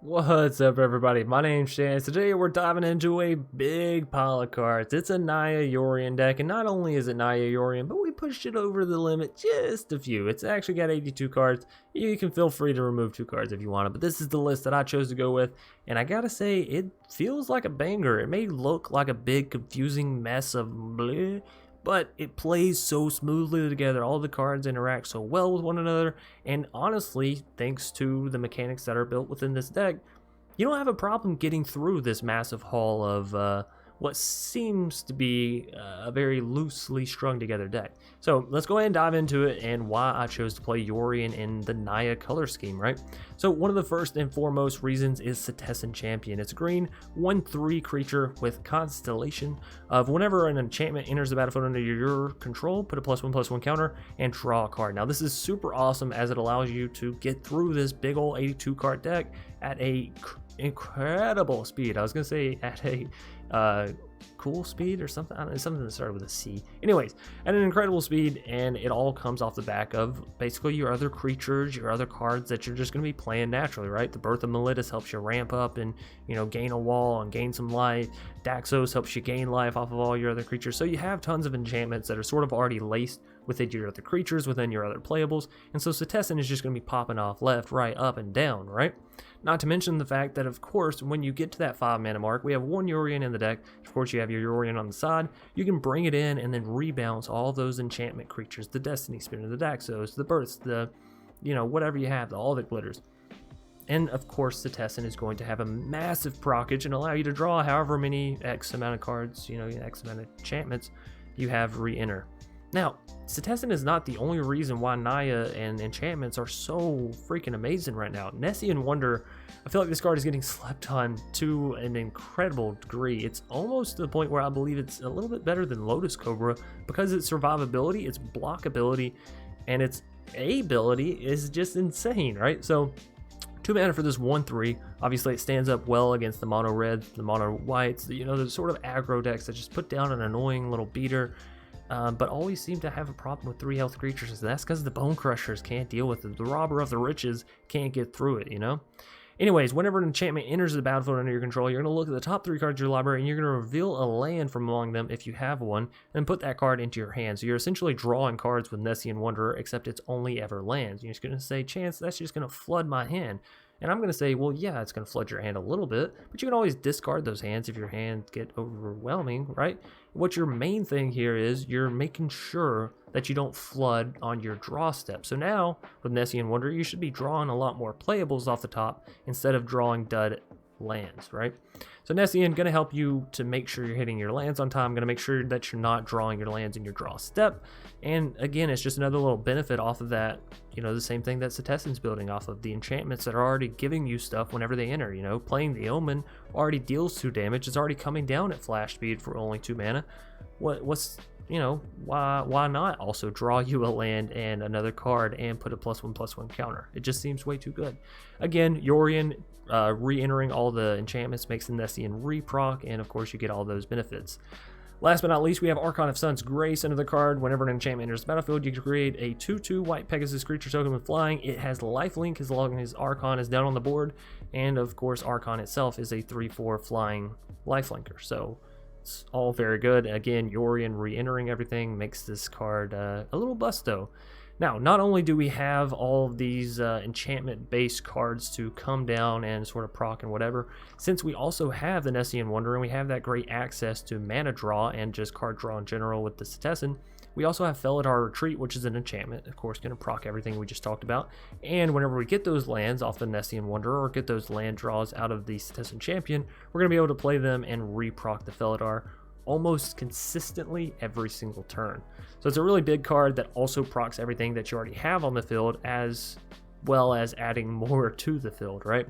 What's up, everybody? My name's Shan. Today we're diving into a big pile of cards. It's a Naya Yorion deck, and not only is it Naya Yorion, but we pushed it over the limit just a few. It's actually got 82 cards. You can feel free to remove 2 cards if you want it, but this is the list that I chose to go with, and I gotta say, it feels like a banger. It may look like a big confusing mess of bleh, but it plays so smoothly together. All the cards interact so well with one another, and honestly, thanks to the mechanics that are built within this deck, you don't have a problem getting through this massive haul of what seems to be a very loosely strung together deck. So let's go ahead and dive into it and why I chose to play Yorion in the Naya color scheme, right? So one of the first and foremost reasons is Setessan Champion. It's a green 1/3 creature with Constellation of whenever an enchantment enters the battlefield under your control, put a +1/+1 counter and draw a card. Now this is super awesome as it allows you to get through this big old 82 card deck at a incredible speed. I was gonna say at a cool speed or something. I don't know, something that started with a C. Anyways, at an incredible speed, and it all comes off the back of basically your other creatures, your other cards that you're just going to be playing naturally, right? The Birth of Meletis helps you ramp up and, you know, gain a wall and gain some life. Daxos helps you gain life off of all your other creatures. So you have tons of enchantments that are sort of already laced within your other creatures, within your other playables, and so Setessan is just going to be popping off left, right, up, and down, right? Not to mention the fact that, of course, when you get to that 5 mana mark, we have 1 Yorion in the deck. Of course, you have your Yorion on the side. You can bring it in and then rebounce all those enchantment creatures, the Destiny Spinner, the Daxos, the Births, the, you know, whatever you have, all the glitters. And of course, Setessan is going to have a massive proccage and allow you to draw however many X amount of cards, you know, X amount of enchantments you have re-enter. Now, Setessan is not the only reason why Naya and enchantments are so freaking amazing right now. Nessian Wonder, I feel like this card is getting slept on to an incredible degree. It's almost to the point where I believe it's a little bit better than Lotus Cobra because its survivability, its blockability, and its ability is just insane, right? So 2 mana for this 1/3. Obviously, it stands up well against the mono reds, the mono whites, you know, the sort of aggro decks that just put down an annoying little beater. But always seem to have a problem with 3 health creatures, and that's because the Bone Crushers can't deal with it. The Robber of the Riches can't get through it, you know? Anyways, whenever an enchantment enters the battlefield under your control, you're going to look at the top 3 cards of your library, and you're going to reveal a land from among them if you have one, and put that card into your hand. So you're essentially drawing cards with Nessian Wanderer, except it's only ever lands. You're just going to say, Chance, that's just going to flood my hand. And I'm going to say, well, yeah, it's going to flood your hand a little bit, but you can always discard those hands if your hands get overwhelming, right? What your main thing here is, you're making sure that you don't flood on your draw step. So now, with Nessian Wonder, you should be drawing a lot more playables off the top instead of drawing dud lands, right? So Nessian going to help you to make sure you're hitting your lands on time, going to make sure that you're not drawing your lands in your draw step. And again, it's just another little benefit off of that, you know, the same thing that Setessan's building off of, the enchantments that are already giving you stuff whenever they enter, you know, playing the Omen already deals 2 damage, it's already coming down at flash speed for only 2 mana. What's, you know, why not also draw you a land and another card and put a +1/+1 counter? It just seems way too good. Again, Yorion re-entering all the enchantments makes the Nessian re-proc, and of course you get all those benefits. Last but not least, we have Archon of Sun's Grace under the card. Whenever an enchantment enters the battlefield, you can create a 2/2 white Pegasus creature token with flying. It has lifelink as long as Archon is down on the board, and of course Archon itself is a 3/4 flying lifelinker. So it's all very good. Again, Yorion re-entering everything makes this card a little busto. Now, not only do we have all of these enchantment-based cards to come down and sort of proc and whatever, since we also have the Nessian Wonder and we have that great access to mana draw and just card draw in general with the Setessan, we also have Felidar Retreat, which is an enchantment, of course, going to proc everything we just talked about. And whenever we get those lands off the Nessian Wanderer or get those land draws out of the Setessan Champion, we're going to be able to play them and re-proc the Felidar almost consistently every single turn. So it's a really big card that also procs everything that you already have on the field, as well as adding more to the field, right?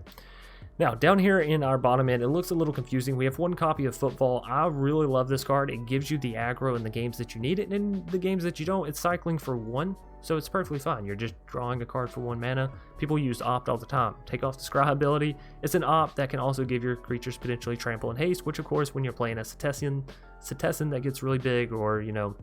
Now, down here in our bottom end, it looks a little confusing. We have 1 copy of Footfall. I really love this card. It gives you the aggro in the games that you need it, and in the games that you don't, it's cycling for 1, so it's perfectly fine. You're just drawing a card for 1 mana. People use Opt all the time. Take off the Scry ability. It's an Opt that can also give your creatures potentially Trample and Haste, which of course, when you're playing a Setessan that gets really big, or, you know,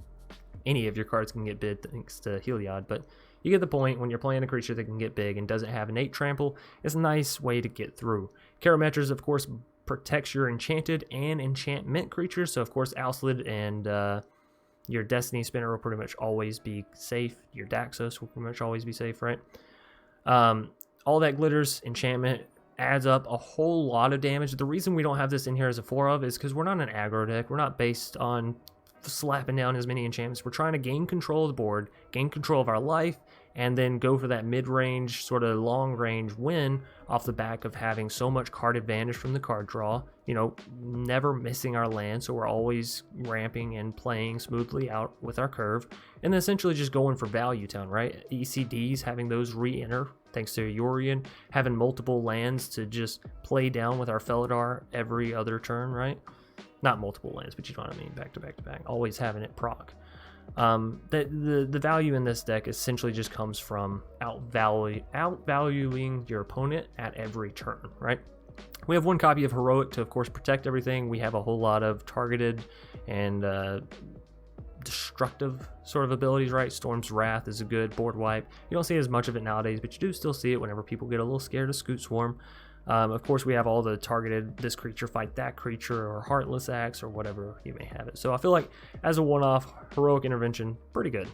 any of your cards can get bid thanks to Heliod, but you get the point. When you're playing a creature that can get big and doesn't have innate trample, it's a nice way to get through. Karametra's, of course, protects your enchanted and enchantment creatures, so of course Alseid and your Destiny Spinner will pretty much always be safe. Your Daxos will pretty much always be safe, right? All that glitters, enchantment, adds up a whole lot of damage. The reason we don't have this in here as a 4-of is because we're not an aggro deck. We're not based on slapping down as many enchantments. We're trying to gain control of the board, gain control of our life, and then go for that mid-range, sort of long-range win off the back of having so much card advantage from the card draw. You know, never missing our land, so we're always ramping and playing smoothly out with our curve, and then essentially just going for value town, right? ECDs, having those re-enter, thanks to Yorion, having multiple lands to just play down with our Felidar every other turn, right? Not multiple lands, but you know what I mean, back to back to back, always having it proc. The value in this deck essentially just comes from outvaluing your opponent at every turn, right? We have one copy of Heroic to, of course, protect everything. We have a whole lot of targeted and destructive sort of abilities, right? Storm's Wrath is a good board wipe. You don't see as much of it nowadays, but you do still see it whenever people get a little scared of Scoot Swarm. Of course, we have all the targeted, this creature fight that creature, or Heartless Axe, or whatever you may have it. So I feel like as a one-off, Heroic Intervention, pretty good.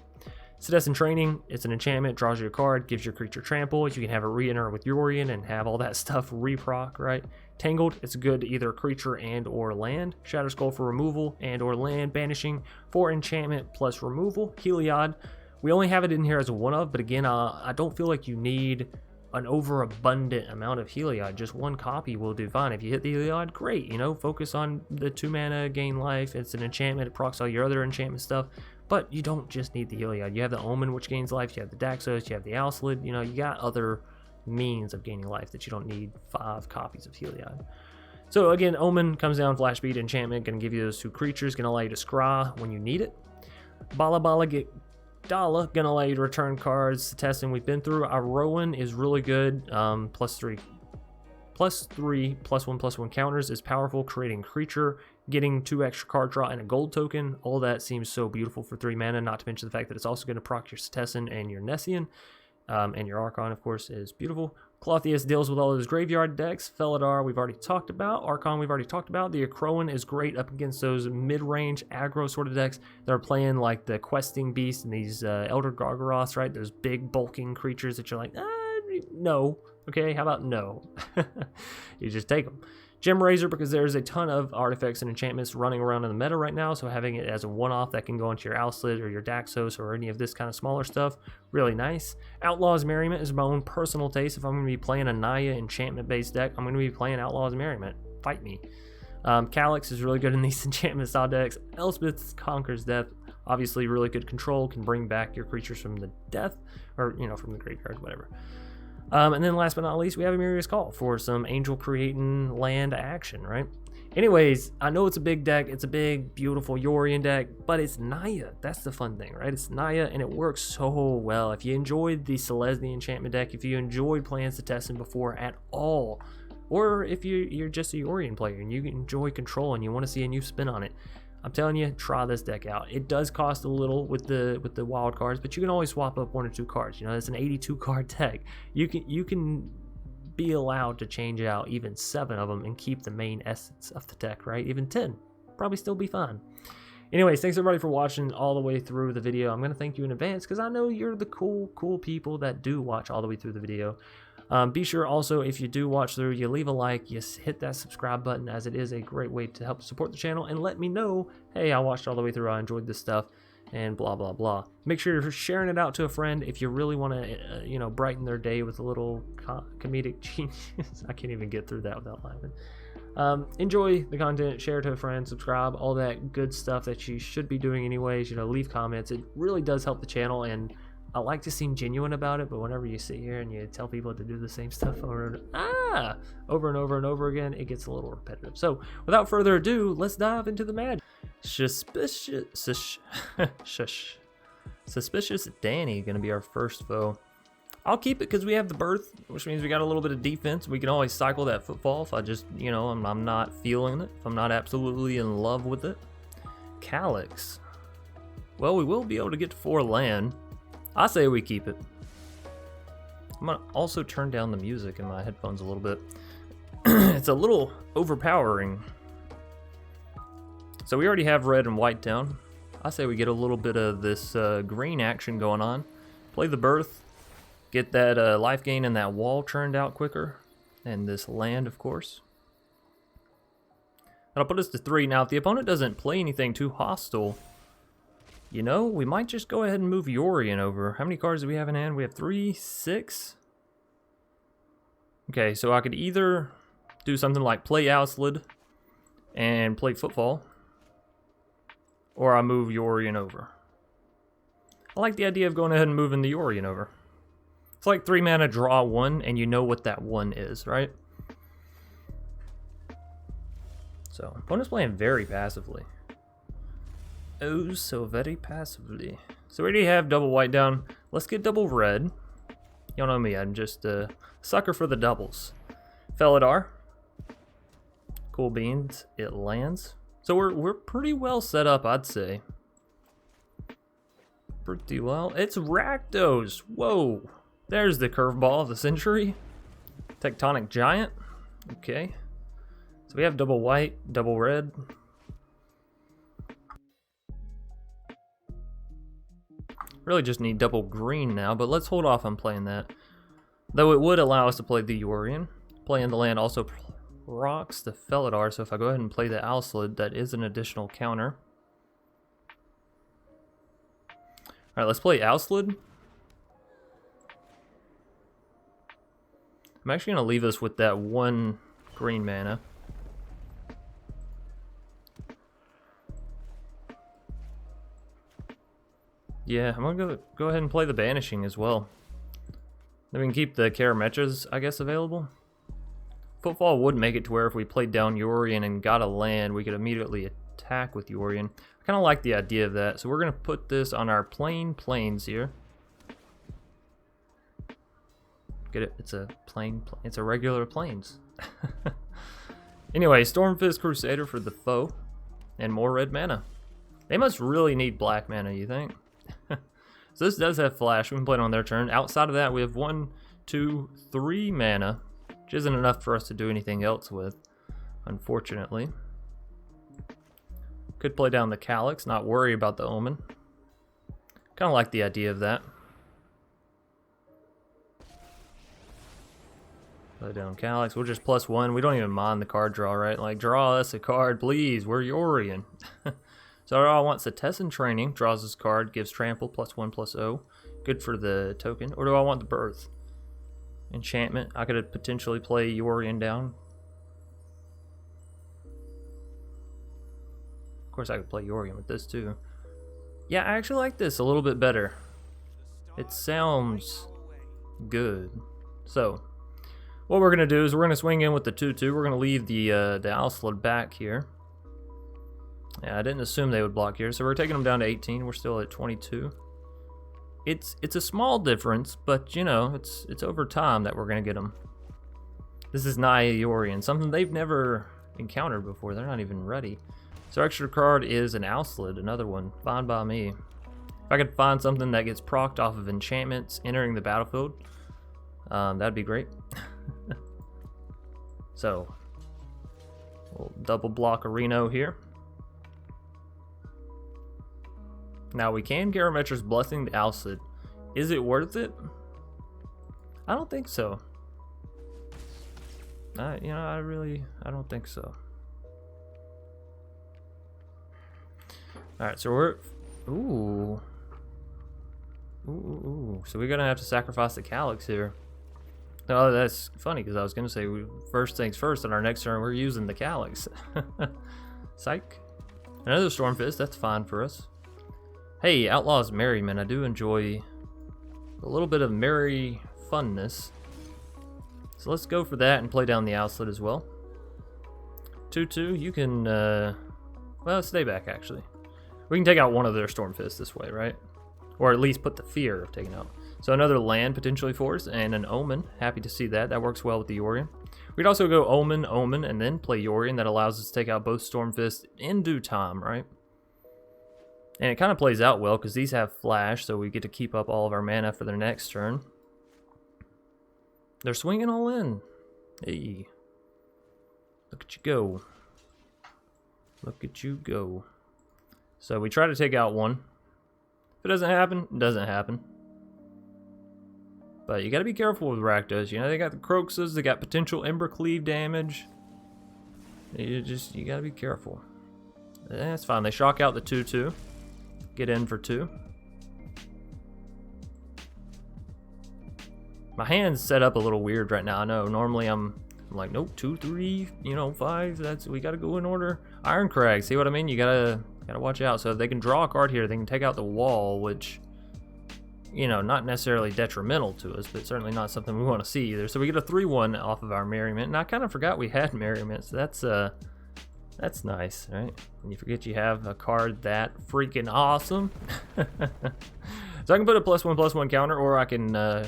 Setessan Training, it's an enchantment, draws you a card, gives your creature trample. You can have it re-enter with Yorion and have all that stuff re-proc, right? Tangled, it's good to either creature and or land. Shatterskull for removal and or land. Banishing for enchantment plus removal. Heliod, we only have it in here as a one-of, but again, I don't feel like you need an overabundant amount of Heliod. Just one copy will do fine. If you hit the Heliod, great, you know, focus on the 2 mana, gain life. It's an enchantment, it procs all your other enchantment stuff, but you don't just need the Heliod. You have the Omen, which gains life, you have the Daxos, you have the Alseid, you know, you got other means of gaining life that you don't need 5 copies of Heliod. So again, Omen comes down, flash speed, enchantment, gonna give you those 2 creatures, gonna allow you to scry when you need it. Bala Bala get Dala, gonna allow you to return cards. Setessan, we've been through. Our Rowan is really good. +3, +1/+1 counters is powerful. Creating creature, getting 2 extra card draw and a gold token. All that seems so beautiful for 3 mana. Not to mention the fact that it's also going to proc your Setessan and your Nessian, and your Archon, of course, is beautiful. Clothius deals with all those graveyard decks. Felidar, we've already talked about. Archon, we've already talked about. The Akroan is great up against those mid-range aggro sort of decks that are playing like the Questing Beast and these Elder Gargaroths, right? Those big bulking creatures that you're like, no. Okay, how about no? You just take them. Gem Razor, because there's a ton of artifacts and enchantments running around in the meta right now, so having it as a one-off that can go into your Alseid or your Daxos or any of this kind of smaller stuff, really nice. Outlaws Merriment is my own personal taste. If I'm going to be playing a Naya enchantment-based deck, I'm going to be playing Outlaws Merriment. Fight me. Calyx is really good in these enchantment style decks. Elspeth conquers death. Obviously, really good control, can bring back your creatures from the death, or, you know, from the graveyard, whatever. And then last but not least, we have Amiria's Call for some angel creating land action, right? Anyways, I know it's a big deck. It's a big, beautiful Yorion deck, but it's Naya. That's the fun thing, right? It's Naya, and it works so well. If you enjoyed the Selesnya enchantment deck, if you enjoyed playing Setessan before at all, or if you're just a Yorion player and you enjoy control and you want to see a new spin on it, I'm telling you, try this deck out. It does cost a little with the wild cards, but you can always swap up 1 or 2 cards. You know, it's an 82 card deck. You can be allowed to change out even 7 of them and keep the main essence of the deck, right? Even 10, probably still be fine. Anyways, thanks everybody for watching all the way through the video. I'm gonna thank you in advance because I know you're the cool people that do watch all the way through the video. Be sure also, if you do watch through, you leave a like, you hit that subscribe button, as it is a great way to help support the channel and let me know, hey, I watched all the way through, I enjoyed this stuff, and blah blah blah. Make sure you're sharing it out to a friend if you really want to you know, brighten their day with a little comedic genius. I can't even get through that without laughing. Enjoy the content, share it to a friend, subscribe, all that good stuff that you should be doing anyways. You know, leave comments. It really does help the channel, and I like to seem genuine about it, but whenever you sit here and you tell people to do the same stuff over and over again, it gets a little repetitive. So without further ado, let's dive into the magic. Suspicious Danny gonna be our first foe. I'll keep it because we have the Birth, which means we got a little bit of defense. We can always cycle that Footfall if I just, you know, I'm not feeling it, if I'm not absolutely in love with it. Calyx. Well, we will be able to get to 4 land. I say we keep it. I'm gonna also turn down the music in my headphones a little bit. It's a little overpowering. So we already have red and white down. I say we get a little bit of this green action going on. Play the Birth. Get that life gain and that wall churned out quicker. And this land, of course. That'll put us to 3. Now, if the opponent doesn't play anything too hostile, you know, we might just go ahead and move Yorion over. How many cards do we have in hand? We have 3, 6. Okay, so I could either do something like play Alseid and play Footfall, or I move Yorion over. I like the idea of going ahead and moving the Yorion over. It's like 3 mana, draw 1, and you know what that 1 is, right? So, opponent's playing very passively. Oh, so very passively. So we already have double white down. Let's get double red. Y'all know me, I'm just a sucker for the doubles. Felidar. Cool beans, it lands. So we're pretty well set up, I'd say. Pretty well. It's Rakdos. Whoa. There's the curveball of the century. Tectonic Giant. Okay. So we have double white, double red. Really just need double green now, but let's hold off on playing that. Though it would allow us to play the Yorion. Playing the land also rocks the Felidar, so if I go ahead and play the Alseid, that is an additional counter. Alright, let's play Alseid. I'm actually going to leave us with that 1 green mana. Yeah, I'm going to go ahead and play the Banishing as well. Then we can keep the Karametras, I guess, available. Footfall would make it to where if we played down Yorion and got a land, we could immediately attack with Yorion. I kind of like the idea of that, so we're going to put this on our plain plains here. Get it? It's a plain, it's a regular plains. Anyway, Stormfist Crusader for the foe, and more red mana. They must really need black mana, you think? So this does have flash. We can play it on their turn. Outside of that, we have 1, 2, 3 mana, which isn't enough for us to do anything else with, unfortunately. Could play down the Calyx, not worry about the Omen. Kind of like the idea of that. Play down Calyx. We'll just +1. We don't even mind the card draw, right? Like, draw us a card, please. We're Yorion. So I want Setessan Training. Draws this card, gives trample +1/+0. Good for the token. Or do I want the Birth? Enchantment. I could potentially play Yorion down. Of course, I could play Yorion with this too. Yeah, I actually like this a little bit better. It sounds good. So, what we're going to do is we're going to swing in with the 2/2. We're going to leave the Alseid back here. Yeah, I didn't assume they would block here, so we're taking them down to 18. We're still at 22. It's a small difference, but you know, it's over time that we're gonna get them. This is Naya Yorion, something they've never encountered before. They're not even ready. So our extra card is an Alseid, another one. Fine by me. If I could find something that gets procced off of enchantments entering the battlefield, that'd be great. So we'll double block a Reno here. Now we can Karametra's Blessing the Alseid. Is it worth it? I don't think so. You know, I don't think so. Alright, so we're... Ooh. Ooh. So we're going to have to sacrifice the Calyx here. Oh, that's funny, because I was going to say, first things first, on our next turn, we're using the Calyx. Psych. Another Stormfist, that's fine for us. Hey, Outlaws Merriment, I do enjoy a little bit of merry funness. So let's go for that and play down the Alseid as well. 2/2, you can, well, stay back actually. We can take out one of their Stormfists this way, right? Or at least put the fear of taking out. So another land potentially for us, and an Omen. Happy to see that. That works well with the Yorion. We'd also go Omen, and then play Yorion. That allows us to take out both Stormfists in due time, right? And it kind of plays out well because these have flash, so we get to keep up all of our mana for their next turn. They're swinging all in. Hey. Look at you go. Look at you go. So we try to take out one. If it doesn't happen, it doesn't happen. But you gotta be careful with Rakdos. You know, they got the Croxes, they got potential Ember Cleave damage. You gotta be careful. That's fine. They shock out the 2/2. Get in for 2. My hand's set up a little weird right now. I know. Normally I'm like, nope, 2, 3, 5. We gotta go in order. Iron Crag. See what I mean? You gotta watch out. So if they can draw a card here, they can take out the wall, which, not necessarily detrimental to us, but certainly not something we want to see either. So we get a 3/1 off of our Merriment, and I kind of forgot we had Merriment, so that's nice, right? When you forget you have a card that freaking awesome. So I can put a +1/+1 counter, or I can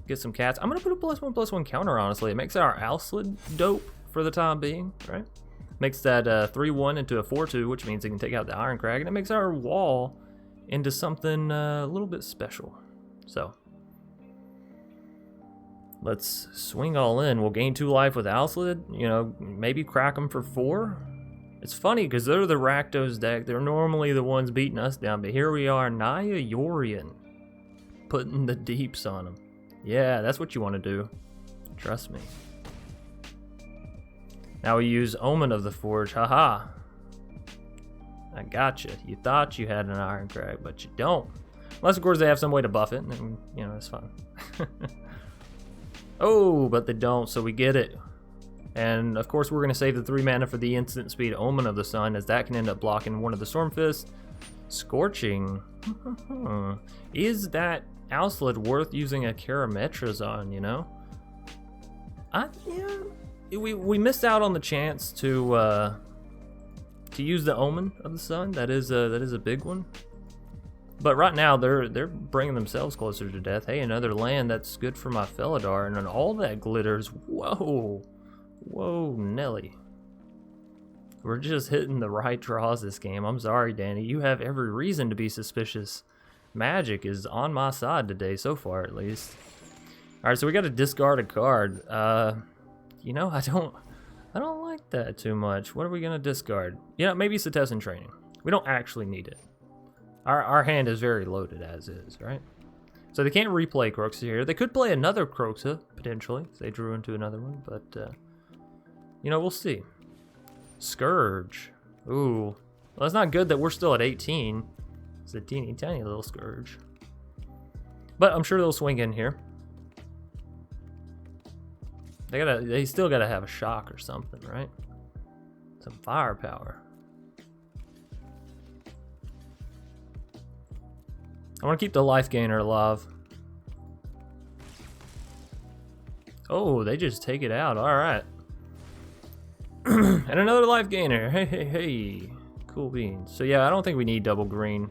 get some cats. I'm gonna put a +1/+1 counter, honestly. It makes our Alseid dope for the time being, right? Makes that 3/1 into a 4/2, which means it can take out the Iron Crag, and it makes our wall into something a little bit special. So let's swing all in. We'll gain 2 life with Alseid, maybe crack them for 4. It's funny because they're the Rakdos deck. They're normally the ones beating us down, but here we are, Naya Yorion, putting the deeps on them. Yeah, that's what you want to do. Trust me. Now we use Omen of the Forge. Haha. I gotcha. You thought you had an Iron Crag, but you don't. Unless, of course, they have some way to buff it, and that's fine. Oh, but they don't, so we get it. And, of course, we're going to save the 3 mana for the instant speed Omen of the Sun, as that can end up blocking one of the Stormfists. Scorching. Is that Alseid worth using a Karametras on, We missed out on the chance to use the Omen of the Sun. That is a big one. But right now they're bringing themselves closer to death. Hey, another land that's good for my Felidar, and then all that glitters. Whoa, Nelly. We're just hitting the right draws this game. I'm sorry, Danny. You have every reason to be suspicious. Magic is on my side today, so far at least. All right, so we got to discard a card. I don't like that too much. What are we gonna discard? Maybe Setessan Training. We don't actually need it. Our hand is very loaded as is, right? So they can't replay Croxa here. They could play another Croxa, potentially, if they drew into another one, but, we'll see. Scourge. Ooh. Well, that's not good that we're still at 18. It's a teeny tiny little Scourge. But I'm sure they'll swing in here. They still gotta have a shock or something, right? Some firepower. I want to keep the life gainer alive. Oh, they just take it out. All right. And another life gainer. Hey. Cool beans. So yeah, I don't think we need double green.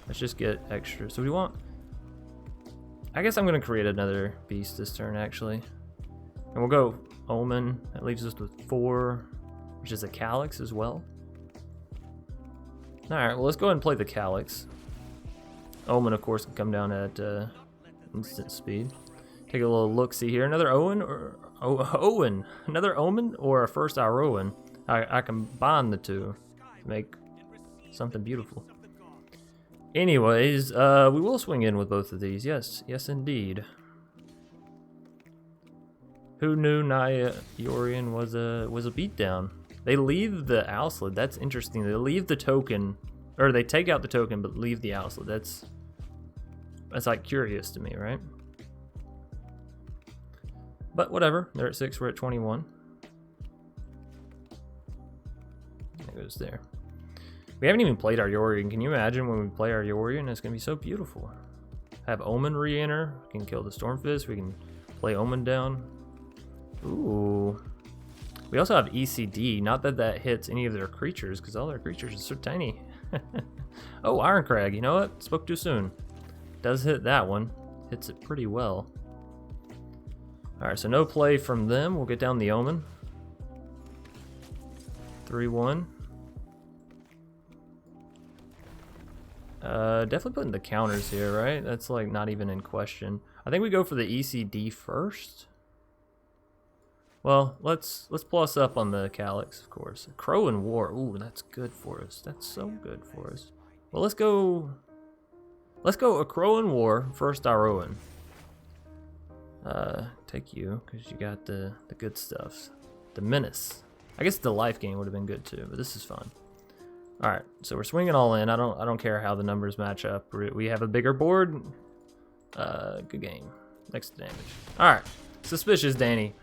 Let's just get extra. So we want... I guess I'm going to create another beast this turn, actually. And we'll go Omen. That leaves us with 4, which is a Calyx as well. Alright, well, let's go ahead and play the Calyx. Omen, of course, can come down at instant speed. Take a little look-see here. Another Owen or Owen? Another Omen or a first Arrowen? I combine the two to make something beautiful. Anyways, we will swing in with both of these. Yes, indeed. Who knew Naya Yorion was a beatdown? They leave the Alseid. That's interesting. They leave the token, or they take out the token but leave the Alseid. That's like curious to me, right? But whatever. They're at 6. We're at 21. That goes there. We haven't even played our Yorion. Can you imagine when we play our Yorion? It's gonna be so beautiful. Have Omen re-enter. We can kill the Stormfist. We can play Omen down. Ooh. We also have ECD. Not that that hits any of their creatures, because all their creatures are so tiny. Oh, Iron Crag. You know what? Spoke too soon. Does hit that one. Hits it pretty well. Alright, so no play from them. We'll get down the Omen. 3-1. Definitely putting the counters here, right? That's like not even in question. I think we go for the ECD first. Well, let's plus up on the Calyx, of course. Akroan War. Ooh, that's good for us. That's so good for us. Well, let's go Akroan War, first our Owen. Take you, because you got the good stuff. The Menace. I guess the life gain would have been good too, but this is fun. Alright, so we're swinging all in. I don't care how the numbers match up. We have a bigger board. Good game. Next damage. Alright, Suspicious Danny.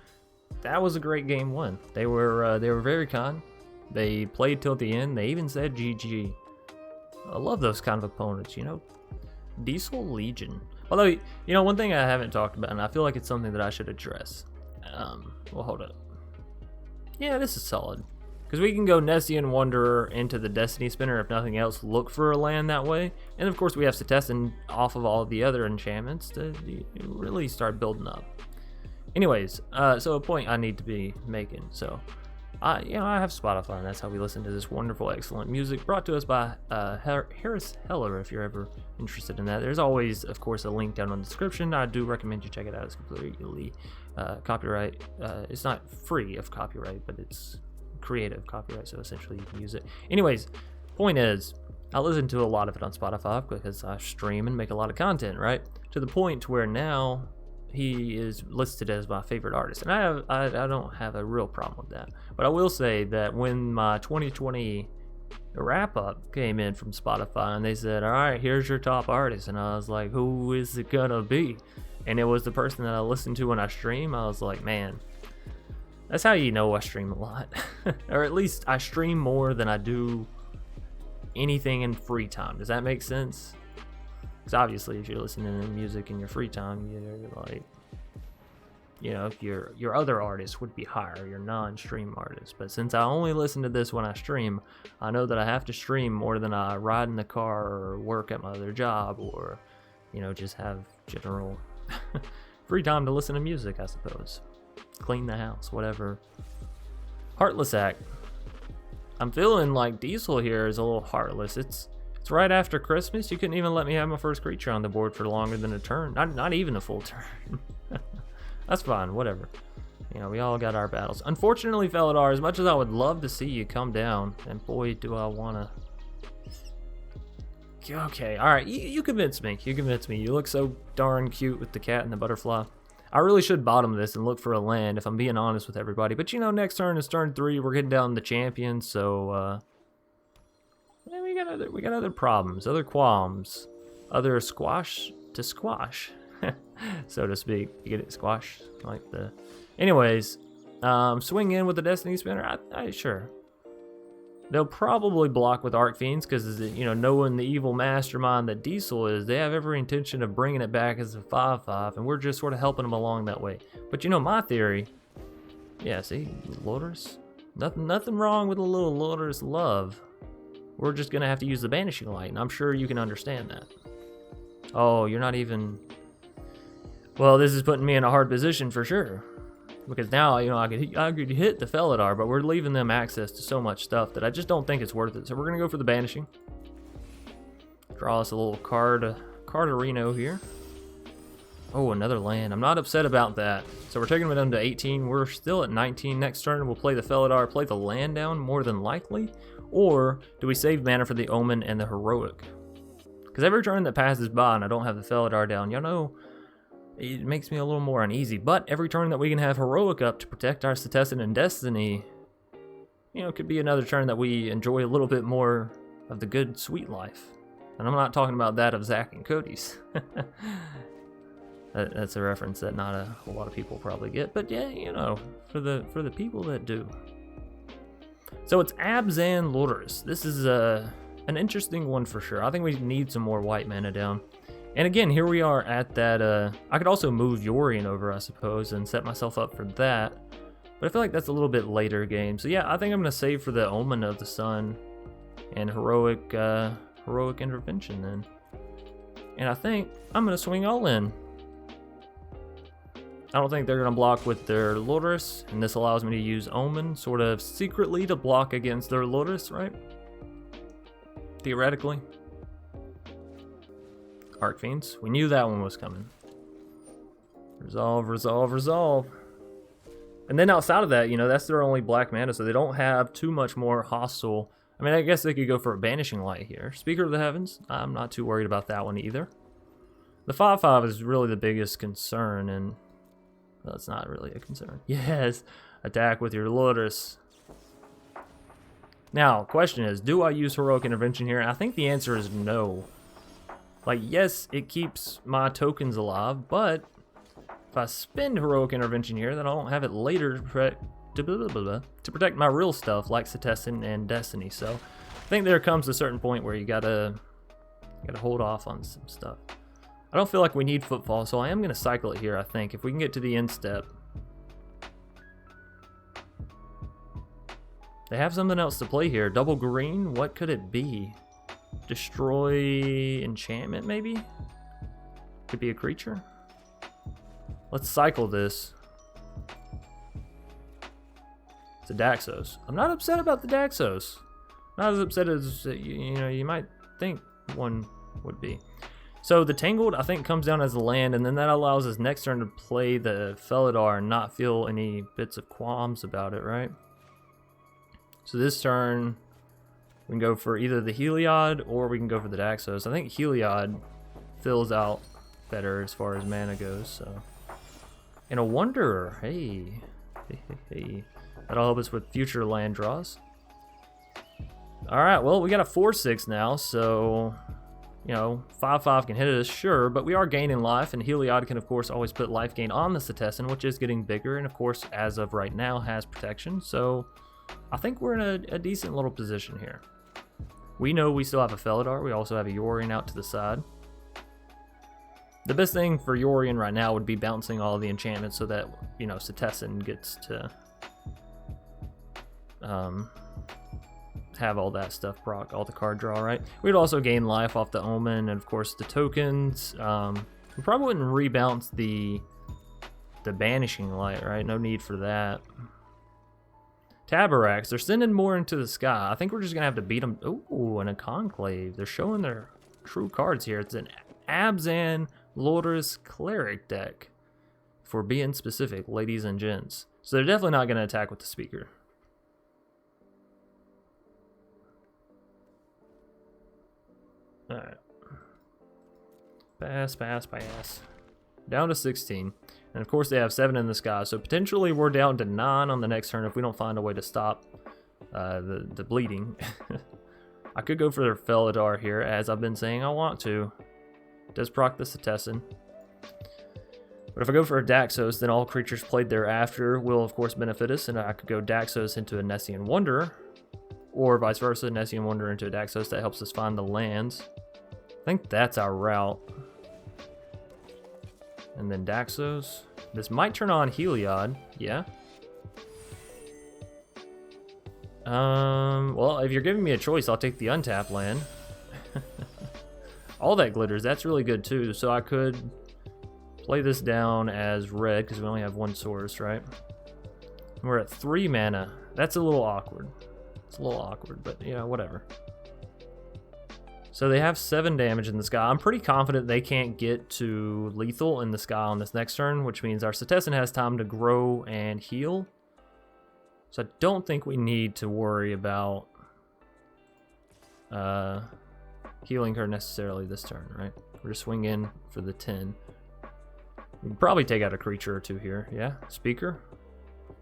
That was a great game one. They were very kind. They played till the end. They even said GG. I love those kind of opponents, you know. Diesel Legion. Although, you know, one thing I haven't talked about, and I feel like it's something that I should address. Well, hold up. Yeah, this is solid. Because we can go Nessian Wanderer into the Destiny Spinner, if nothing else, look for a land that way. And of course we have Setessan off of all of the other enchantments to really start building up. Anyways, so a point I need to be making. So, I have Spotify, and that's how we listen to this wonderful, excellent music brought to us by Harris Heller, if you're ever interested in that. There's always, of course, a link down in the description. I do recommend you check it out. It's completely copyright. It's not free of copyright, but it's creative copyright, so essentially you can use it. Anyways, point is, I listen to a lot of it on Spotify because I stream and make a lot of content, right? To the point where now he is listed as my favorite artist, and I don't have a real problem with that. But I will say that when my 2020 wrap up came in from Spotify and they said, all right, here's your top artist, and I was like, who is it gonna be? And it was the person that I listen to when I stream. I was like, man, that's how you know I stream a lot. Or at least I stream more than I do anything in free time. Does that make sense? Because obviously if you're listening to music in your free time, you're like, you know, if your other artists would be higher, your non-stream artists. But since I only listen to this when I stream, I know that I have to stream more than I ride in the car or work at my other job, or, you know, just have general free time to listen to music, I suppose. Clean the house, whatever. Heartless Act. I'm feeling like Diesel here is a little heartless. It's right after Christmas. You couldn't even let me have my first creature on the board for longer than a turn. Not even a full turn. That's fine, whatever. You know, we all got our battles. Unfortunately, Felidar, as much as I would love to see you come down, and boy, do I want to... Okay, alright, you convinced me. You convinced me. You look so darn cute with the cat and the butterfly. I really should bottom this and look for a land, if I'm being honest with everybody. But, you know, next turn is turn 3. We're getting down the champion, so, yeah, we got other problems, other qualms, other squash to squash, so to speak. You get it, squash, like the... Anyways, swing in with the Destiny Spinner. Sure. They'll probably block with Arc Fiends because, you know, knowing the evil mastermind that Diesel is, they have every intention of bringing it back as a 5/5, and we're just sort of helping them along that way. But, you know, my theory, yeah, see, Lourdes, nothing wrong with a little Lourdes love. We're just going to have to use the Banishing Light, and I'm sure you can understand that. Oh, you're not even... Well, this is putting me in a hard position for sure. Because now, you know, I could hit the Felidar, but we're leaving them access to so much stuff that I just don't think it's worth it. So we're going to go for the Banishing. Draw us a little Cardarino here. Oh, another land. I'm not upset about that. So we're taking them down to 18. We're still at 19. Next turn, we'll play the Felidar, play the land down more than likely. Or do we save mana for the Omen and the Heroic? Because every turn that passes by and I don't have the Felidar down, you know, it makes me a little more uneasy. But every turn that we can have Heroic up to protect our Setessan and Destiny, you know, could be another turn that we enjoy a little bit more of the good, sweet life. And I'm not talking about that of Zach and Cody's. That's a reference that not a whole lot of people probably get. But yeah, you know, for the people that do. So it's Abzan Lourdes. This is an interesting one for sure. I think we need some more white mana down. And again, here we are at that, I could also move Yorion over, I suppose, and set myself up for that. But I feel like that's a little bit later game. So yeah, I think I'm going to save for the Omen of the Sun and Heroic Intervention then. And I think I'm going to swing all in. I don't think they're going to block with their Lourdes, and this allows me to use Omen sort of secretly to block against their Lourdes, right? Theoretically. Arc Fiends. We knew that one was coming. Resolve, resolve, resolve. And then outside of that, you know, that's their only black mana, so they don't have too much more hostile. I mean, I guess they could go for a Banishing Light here. Speaker of the Heavens, I'm not too worried about that one either. The 5/5 is really the biggest concern, and well, it's not really a concern. Yes, attack with your Lotus. Now, question is, do I use Heroic Intervention here? I think the answer is no. Like, yes, it keeps my tokens alive, but if I spend Heroic Intervention here, then I don't have it later to protect my real stuff, like Setessan and Destiny. So, I think there comes a certain point where you gotta hold off on some stuff. I don't feel like we need Footfall, so I am gonna cycle it here, I think, if we can get to the end step. They have something else to play here. Double green, what could it be? Destroy enchantment, maybe? Could be a creature? Let's cycle this. It's a Daxos. I'm not upset about the Daxos. Not as upset as you know you might think one would be. So the Tangled, I think, comes down as a land, and then that allows us next turn to play the Felidar and not feel any bits of qualms about it, right? So this turn, we can go for either the Heliod or we can go for the Daxos. I think Heliod fills out better as far as mana goes. So, and a Wanderer, hey. That'll help us with future land draws. All right, well, we got a 4/6 now, so you know, 5/5 can hit us, sure, but we are gaining life, and Heliod can, of course, always put life gain on the Setessan, which is getting bigger, and of course, as of right now, has protection. So I think we're in a decent little position here. We know we still have a Felidar. We also have a Yorion out to the side. The best thing for Yorion right now would be bouncing all the enchantments so that, you know, Setessan gets to have all that stuff proc, all the card draw, right? We'd also gain life off the Omen and, of course, the tokens. We probably wouldn't rebounce the Banishing Light, right? No need for that. Tabaraks, they're sending more into the sky. I think we're just going to have to beat them. Ooh, and a Conclave. They're showing their true cards here. It's an Abzan Lourdes Cleric deck, for being specific, ladies and gents. So they're definitely not going to attack with the Speaker. Alright. Pass. Down to 16. And of course they have 7 in the sky, so potentially we're down to 9 on the next turn if we don't find a way to stop the bleeding. I could go for their Felidar here, as I've been saying I want to. It does proc the Setessan. But if I go for a Daxos, then all creatures played thereafter will of course benefit us, and I could go Daxos into a Nessian Wanderer, or vice versa, Nessian Wanderer into a Daxos. That helps us find the lands. I think that's our route. And then Daxos. This might turn on Heliod, yeah. Well, if you're giving me a choice, I'll take the untapped land. All that glitters, that's really good too. So I could play this down as red, because we only have 1 source, right? We're at 3 mana. That's a little awkward. It's a little awkward, but you know, whatever. So they have 7 damage in the sky. I'm pretty confident they can't get to lethal in the sky on this next turn, which means our Setessan has time to grow and heal. So I don't think we need to worry about healing her necessarily this turn, right? We're just swinging in for the 10. We can probably take out a creature or 2 here. Yeah, Speaker.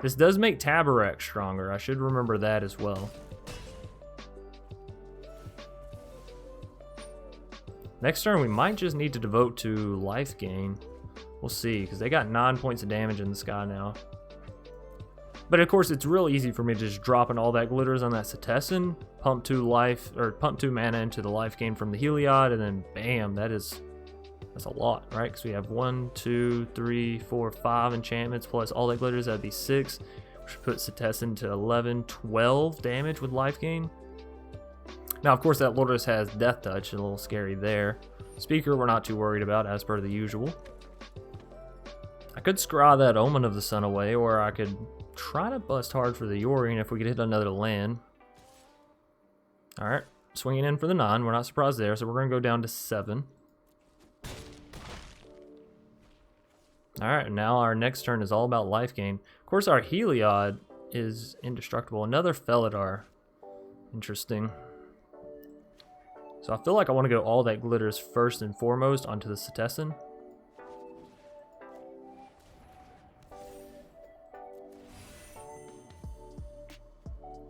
This does make Tabarak stronger. I should remember that as well. Next turn, we might just need to devote to life gain. We'll see, because they got 9 points of damage in the sky now. But of course, it's real easy for me to just drop in all that glitters on that Setessan, pump 2 life, or pump 2 mana into the life gain from the Heliod, and then bam, that's a lot, right? Because we have 1, 2, 3, 4, 5 enchantments plus all that glitters. That'd be 6. We should put Setessan to 11, 12 damage with life gain. Now, of course, that Lourdes has Death Touch, a little scary there. Speaker, we're not too worried about, as per the usual. I could scry that Omen of the Sun away, or I could try to bust hard for the Yorion if we could hit another land. Alright, swinging in for the 9. We're not surprised there, so we're going to go down to 7. Alright, now our next turn is all about life gain. Of course, our Heliod is indestructible. Another Felidar. Interesting. So I feel like I want to go all that glitters first and foremost onto the Setessan.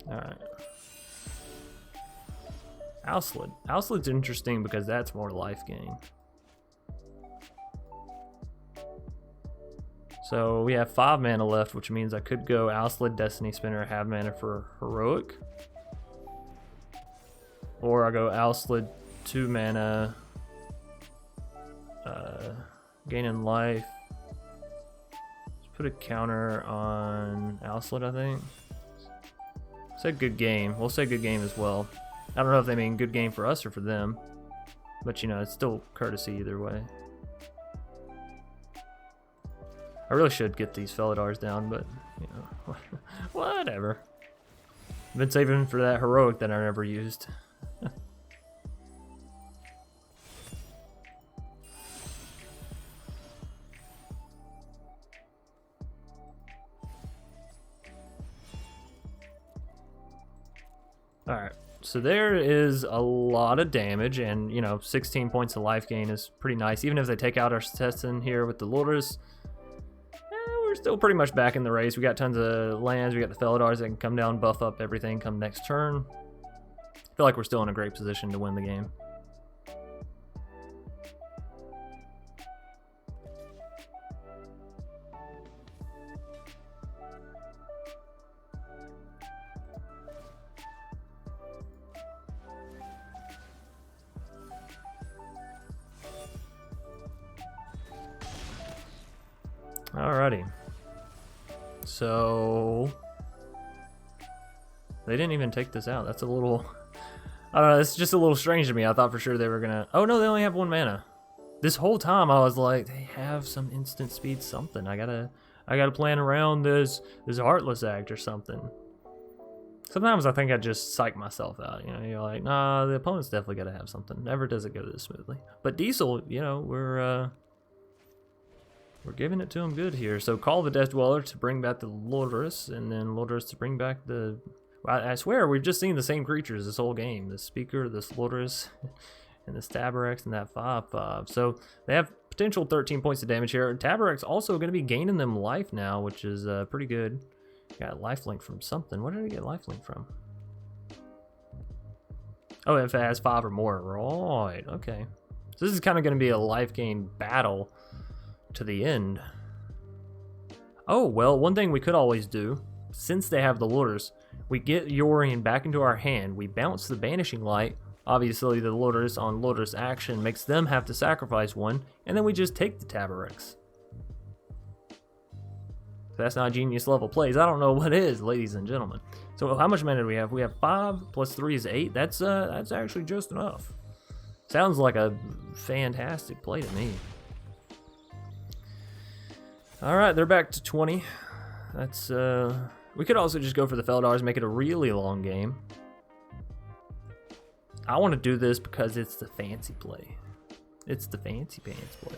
Alright. Alseid. Alseid's interesting because that's more life gain. So we have 5 mana left, which means I could go Alseid, Destiny Spinner, have mana for Heroic. Or I go Alseid, 2 mana, gaining life. Let's put a counter on Alseid, I think. Say good game. We'll say good game as well. I don't know if they mean good game for us or for them. But you know, it's still courtesy either way. I really should get these Felidars down, but, you know, whatever. I've been saving for that Heroic that I never used. Alright, so there is a lot of damage, and, you know, 16 points of life gain is pretty nice. Even if they take out our Setessan here with the Lourdes, we're still pretty much back in the race. We got tons of lands, we got the Felidars that can come down, buff up everything come next turn. I feel like we're still in a great position to win the game. Alrighty. So they didn't even take this out. That's a little, I don't know, it's just a little strange to me. I thought for sure they were gonna, oh no, they only have 1 mana. This whole time I was like, they have some instant speed something. I gotta plan around this Heartless Act or something. Sometimes I think I just psych myself out, you know, you're like, nah, the opponent's definitely gotta have something. Never does it go this smoothly. But Diesel, you know, we're giving it to him good here. So call the Death Dweller to bring back the Lourdes, and then Lourdes to bring back the... Well, I swear, we've just seen the same creatures this whole game. The Speaker, the Lourdes, and the Tabarex, and that 5/5. So they have potential 13 points of damage here. Tabarex also going to be gaining them life now, which is pretty good. Got lifelink from something. What did I get lifelink from? Oh, if it has 5 or more. Right, okay. So this is kind of going to be a life gain battle to the end. Oh, well, one thing we could always do, since they have the Lourdes, we get Yorion back into our hand, we bounce the Banishing Light, obviously the Lourdes on Lourdes action makes them have to sacrifice 1, and then we just take the Tabarex. If that's not genius level plays, I don't know what is, ladies and gentlemen. So how much mana do we have? We have 5 plus 3 is 8. That's actually just enough. Sounds like a fantastic play to me. Alright, they're back to 20. That's, we could also just go for the Felidars, make it a really long game. I want to do this because it's the fancy play. It's the fancy pants play.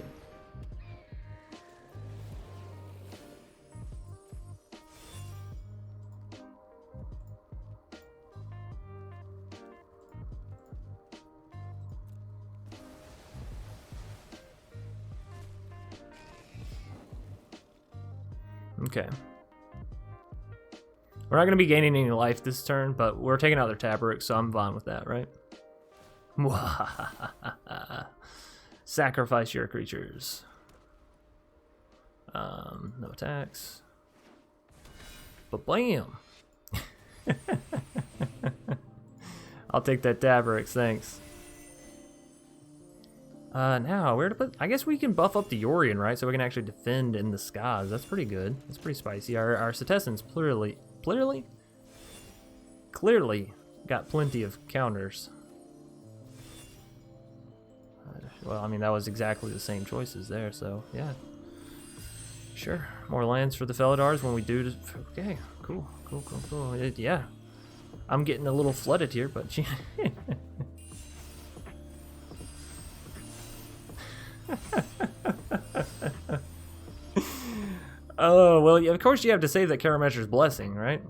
Okay. We're not going to be gaining any life this turn, but we're taking out their Tabarex, so I'm fine with that, right? Sacrifice your creatures. No attacks. But bam! I'll take that Tabarex, thanks. Now, where to put... I guess we can buff up the Yorion, right? So we can actually defend in the skies. That's pretty good. That's pretty spicy. Our Setessan's clearly got plenty of counters. Well, I mean, that was exactly the same choices there, so, yeah. Sure. More lands for the Felidars when we do... Okay, cool. Yeah. I'm getting a little flooded here, but... Oh, well, yeah, of course you have to save that Karametra's Blessing, right?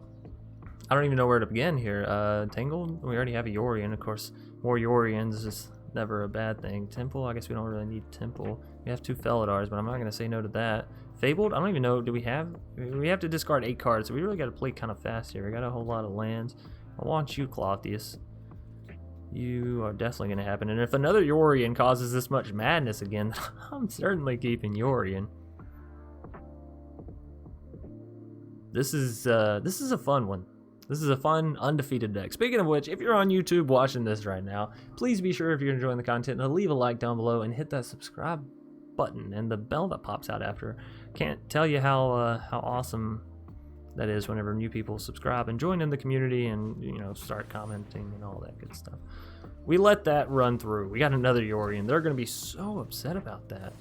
I don't even know where to begin here. Tangled? We already have a Yorion, of course. More Yorions is never a bad thing. Temple? I guess we don't really need Temple. We have 2 Felidars, but I'm not going to say no to that. Fabled? I don't even know. Do we have... We have to discard 8 cards, so we really got to play kind of fast here. We got a whole lot of lands. I want you, Clothius. You are definitely going to happen. And if another Yorion causes this much madness again, I'm certainly keeping Yorion. This is a fun one. This is a fun, undefeated deck. Speaking of which, if you're on YouTube watching this right now, please be sure if you're enjoying the content to leave a like down below and hit that subscribe button and the bell that pops out after. Can't tell you how awesome that is whenever new people subscribe and join in the community and, you know, start commenting and all that good stuff. We let that run through. We got another Yorion. They're going to be so upset about that.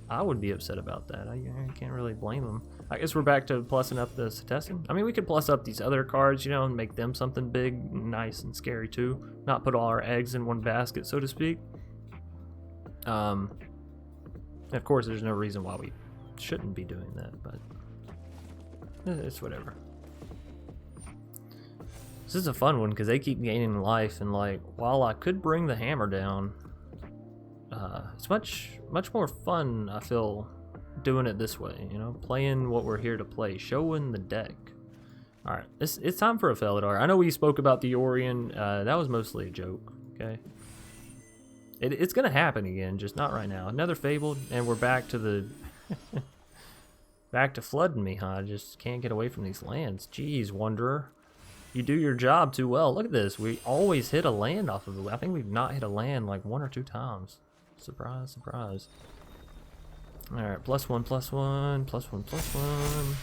I would be upset about that. I can't really blame them. I guess we're back to plussing up the Setessan. I mean, we could plus up these other cards, you know, and make them something big, nice, and scary too. Not put all our eggs in one basket, so to speak. Of course, there's no reason why we shouldn't be doing that, but it's whatever. This is a fun one because they keep gaining life, and like, while I could bring the hammer down, it's much more fun, I feel, doing it this way, you know, playing what we're here to play, showing the deck. All right, it's time for a Felidar. I know we spoke about the Yorion. That was mostly a joke, okay? It's gonna happen again, just not right now. Another Fabled, and we're back to the back to flooding me, huh? I just can't get away from these lands. Jeez, Wanderer, you do your job too well. Look at this. We always hit a land off of it. I think we've not hit a land like 1 or 2 times. Surprise, surprise. Alright, +1, +1, +1, +1.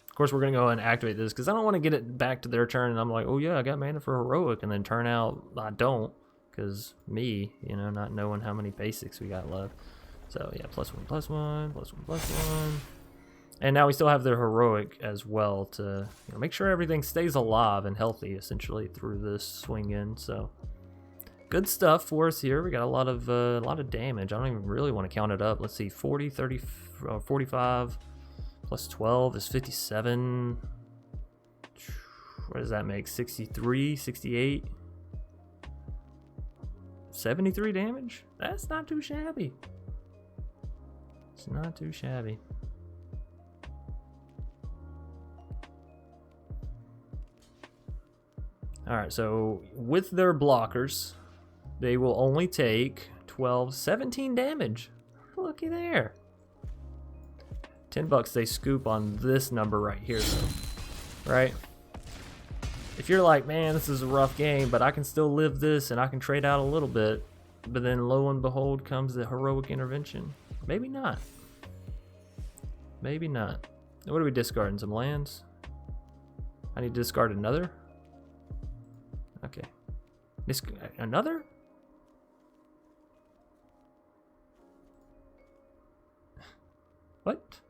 Of course, we're going to go ahead and activate this because I don't want to get it back to their turn and I'm like, oh yeah, I got mana for Heroic, and then turn out I don't because me, you know, not knowing how many basics we got left. So yeah, +1, +1, +1, +1. And now we still have the Heroic as well to, you know, make sure everything stays alive and healthy essentially through this swing in. So good stuff for us here. We got a lot of damage. I don't even really want to count it up. Let's see, 40, 30, 45 plus 12 is 57. What does that make? 63, 68, 73 damage? That's not too shabby. It's not too shabby. Alright, so with their blockers, they will only take 12, 17 damage. Looky there. $10 they scoop on this number right here, though. Right? If you're like, man, this is a rough game, but I can still live this and I can trade out a little bit, but then lo and behold comes the Heroic Intervention. Maybe not. Maybe not. What are we discarding? Some lands? I need to discard another? Okay. Another? What?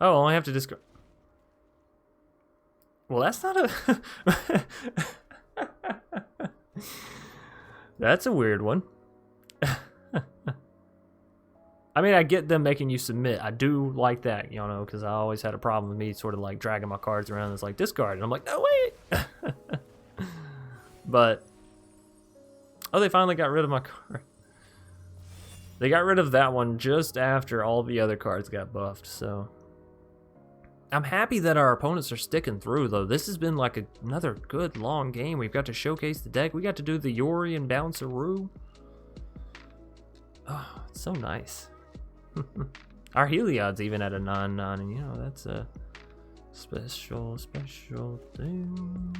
Oh, I have to discard. Well, that's not a... That's a weird one. I mean, I get them making you submit. I do like that, you know, because I always had a problem with me sort of like dragging my cards around. It's like, discard. And I'm like, no, wait. But, oh, they finally got rid of my card. They got rid of that one just after all the other cards got buffed, so. I'm happy that our opponents are sticking through, though. This has been like another good long game. We've got to showcase the deck. We got to do the Yorion Bounceroo. Oh, it's so nice. Our Heliod's even at a 9/9, and you know, that's a special thing.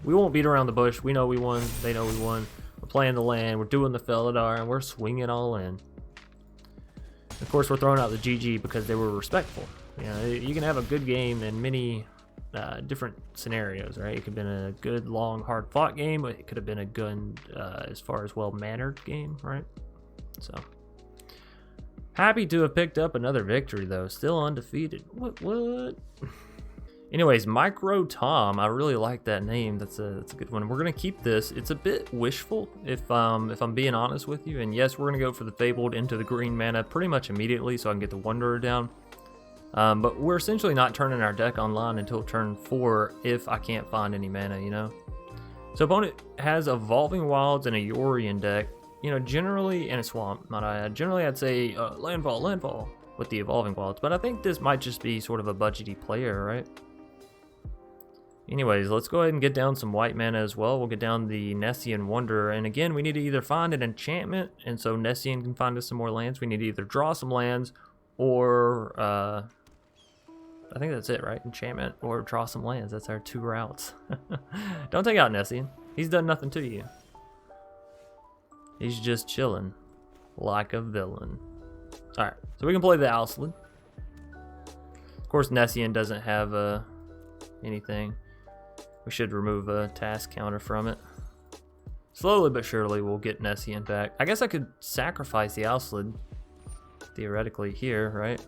We won't beat around the bush. We know we won. They know we won. We're playing the land. We're doing the Felidar, and we're swinging all in. Of course, we're throwing out the GG because they were respectful. You know, you can have a good game in many different scenarios, right? It could have been a good, long, hard-fought game. It could have been a good, as far as well-mannered game, right? So, happy to have picked up another victory, though. Still undefeated. What? Anyways, Micro Tom, I really like that name. That's a good one. We're gonna keep this. It's a bit wishful, if I'm being honest with you. And yes, we're gonna go for the Fabled into the green mana pretty much immediately, so I can get the Wanderer down. But we're essentially not turning our deck online until turn 4 if I can't find any mana, you know. So opponent has Evolving Wilds and a Yorion deck. You know, generally, and a Swamp, might I add. Generally, I'd say landfall with the Evolving Wilds. But I think this might just be sort of a budgety player, right? Anyways, let's go ahead and get down some white mana as well. We'll get down the Nessian Wanderer. And again, we need to either find an enchantment, and so Nessian can find us some more lands. We need to either draw some lands, or I think that's it, right? Enchantment or draw some lands. That's our 2 routes. Don't take out Nessian. He's done nothing to you. He's just chilling like a villain. Alright, so we can play the Alseid. Of course, Nessian doesn't have anything. We should remove a task counter from it. Slowly but surely we'll get Nessian back. I guess I could sacrifice the Alseid theoretically here, right?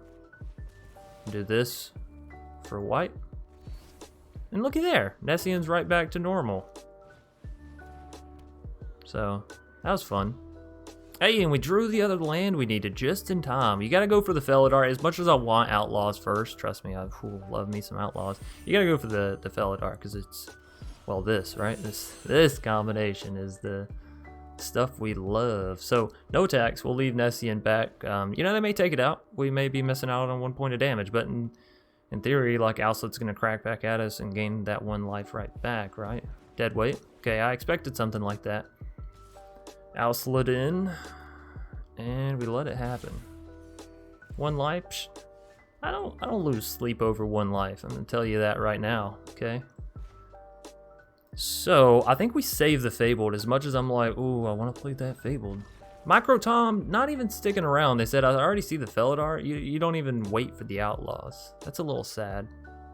Do this for white. And looky there, Nessian's right back to normal. So, that was fun. Hey, and we drew the other land we needed just in time. You gotta go for the Felidar. As much as I want Outlaws first, trust me, I love me some Outlaws. You gotta go for the Felidar, because it's, well, this, right? This combination is the stuff we love. So, no attacks. We'll leave Nessian back. You know, they may take it out. We may be missing out on 1 point of damage, but in theory, like, Alseid's gonna crack back at us and gain that 1 life right back, right? Dead weight. Okay, I expected something like that. Alseid in, and we let it happen. 1 life. I don't lose sleep over 1 life. I'm gonna tell you that right now. Okay. So I think we save the Fabled. As much as I'm like, ooh, I want to play that Fabled. Micro Tom not even sticking around. They said I already see the Felidar. You don't even wait for the Outlaws. That's a little sad.